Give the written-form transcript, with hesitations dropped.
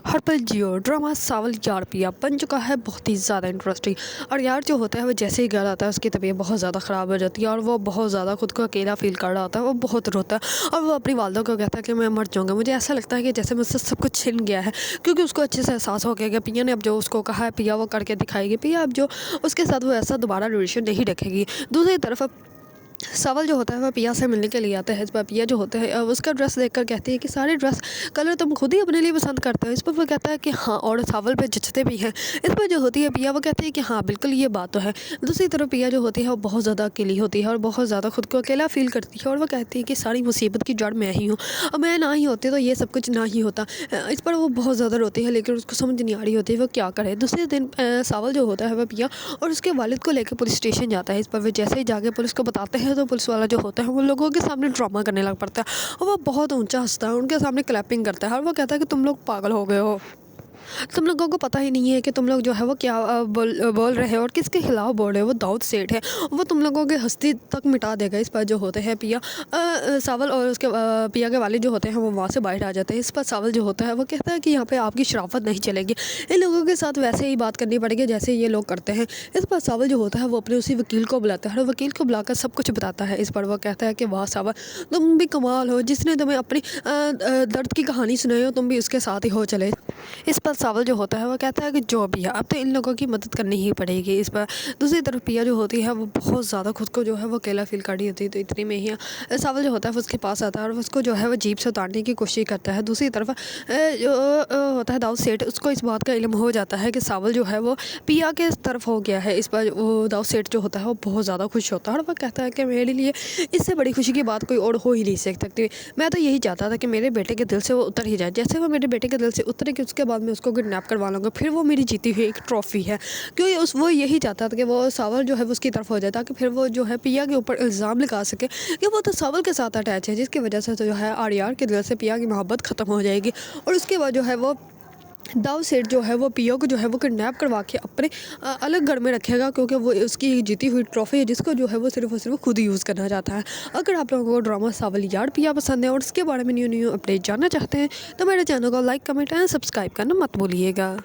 हर पल जियो ड्रामा सावल यार पिया बन चुका है बहुत ही ज़्यादा इंटरेस्टिंग। और यार जो होता है वो जैसे ही घर आता है उसकी तबीयत बहुत ज़्यादा ख़राब हो जाती है और वो बहुत ज़्यादा खुद को अकेला फील कर रहा होता है। वो बहुत रोता है और वो अपनी वालदा को कहता है कि मैं मर जाऊँगा। मुझे ऐसा लगता है कि जैसे मुझसे सब कुछ छिन गया है, क्योंकि उसको अच्छे से एहसास हो गया कि पिया ने अब जो उसको कहा है पिया वो करके दिखाएगी। पिया अब जो उसके साथ वो ऐसा दोबारा रिलेशन नहीं रखेगी। दूसरी तरफ सवाल जो होता है वह पिया से मिलने के लिए आता है। इस पर पिया जो होता है उसका ड्रेस देखकर कहती है कि सारे ड्रेस कलर तुम खुद ही अपने लिए पसंद करते हो। इस पर वो कहता है कि हाँ, और सावल पे जचते भी हैं। इस पर जो होती है पिया वो कहती है कि हाँ बिल्कुल ये बात तो है। दूसरी तरफ पिया जो होती है वो बहुत ज़्यादा अकेली होती है और बहुत ज़्यादा खुद को अकेला फील करती है और वो कहती है कि सारी मुसीबत की जड़ मैं ही हूँ और मैं ना ही होती तो ये सब कुछ ना ही होता। इस पर वो बहुत ज़्यादा रोती है लेकिन उसको समझ नहीं आ रही होती है वो क्या करे। दूसरे दिन सावल जो होता है वह पिया और उसके वालिद को लेकर पुलिस स्टेशन जाता है। इस पर वे जैसे ही जाके पुलिस को बताते हैं तो पुलिस वाला जो होता है वो लोगों के सामने ड्रामा करने लग पड़ता है और वो बहुत ऊंचा हंसता है, उनके सामने क्लैपिंग करता है और वो कहता है कि तुम लोग पागल हो गए हो। तुम लोगों को पता ही नहीं है कि तुम लोग जो है वो क्या बोल रहे हो और किसके खिलाफ बोल रहे हो। वो दाऊद सेठ है, वो तुम लोगों की हस्ती तक मिटा देगा। इस पर जो होते हैं पिया सावल और उसके पिया के वालिद जो होते हैं वो वहाँ से बाहर आ जाते हैं। इस पर सावल जो होता है वो कहता है कि यहाँ पे आपकी शराफत नहीं चलेगी, इन लोगों के साथ वैसे ही बात करनी पड़ेगी जैसे ये लोग करते हैं। इस पर सावल जो होता है वो अपने उसी वकील को बुलाता है और वकील को बुलाकर सब कुछ बताता है। इस पर वो कहता है कि वाह सावल, तुम भी कमाल हो, जिसने तुम्हें अपनी दर्द की कहानी सुनाई हो तुम भी उसके साथ ही हो चले। इस पर सावल जो होता है वो कहता है कि जो भी है अब तो इन लोगों की मदद करनी ही पड़ेगी। इस पर दूसरी तरफ पिया जो होती है वो बहुत ज़्यादा खुद को जो है वो अकेला फील कर रही होती है। तो इतनी में ही सावल जो होता है वो उसके पास आता है और उसको जो है वो जीप से उतारने की कोशिश करता है। दूसरी तरफ जो होता है दाऊद सेठ, उसको इस बात का इल्म हो जाता है कि सावल जो है वो पिया के तरफ हो गया है। इस पर वो दाऊद सेठ जो होता है वो बहुत ज़्यादा खुश होता है और वह कहता है कि मेरे लिए इससे बड़ी खुशी की बात कोई और हो ही नहीं सकती। मैं तो यही चाहता था कि मेरे बेटे के दिल से वो उतर ही जाए। जैसे वो मेरे बेटे के दिल से उतरे कि उसके बाद मैं उसको किडनैप करवा लूँगा, फिर वो मेरी जीती हुई एक ट्रॉफ़ी है। क्योंकि वो यही चाहता था कि वो सावल जो है वो उसकी तरफ हो जाए ताकि फिर वो जो है पिया के ऊपर इल्ज़ाम लगा सके कि वो तो सावल के साथ अटैच है, जिसकी वजह से तो जो है आर्यार के दिल से पिया की मोहब्बत ख़त्म हो जाएगी। और उसके बाद जो है वो दाऊद सेठ जो है वो पिया को जो है वो किडनैप करवा के अपने अलग घर में रखेगा, क्योंकि वो उसकी जीती हुई ट्रॉफी है जिसको जो है वो सिर्फ और सिर्फ खुद ही यूज़ करना चाहता है। अगर आप लोगों को ड्रामा सावल यार पिया पसंद है और इसके बारे में न्यू न्यू अपडेट जानना चाहते हैं तो मेरे चैनल को लाइक कमेंट एंड सब्सक्राइब करना मत भूलिएगा।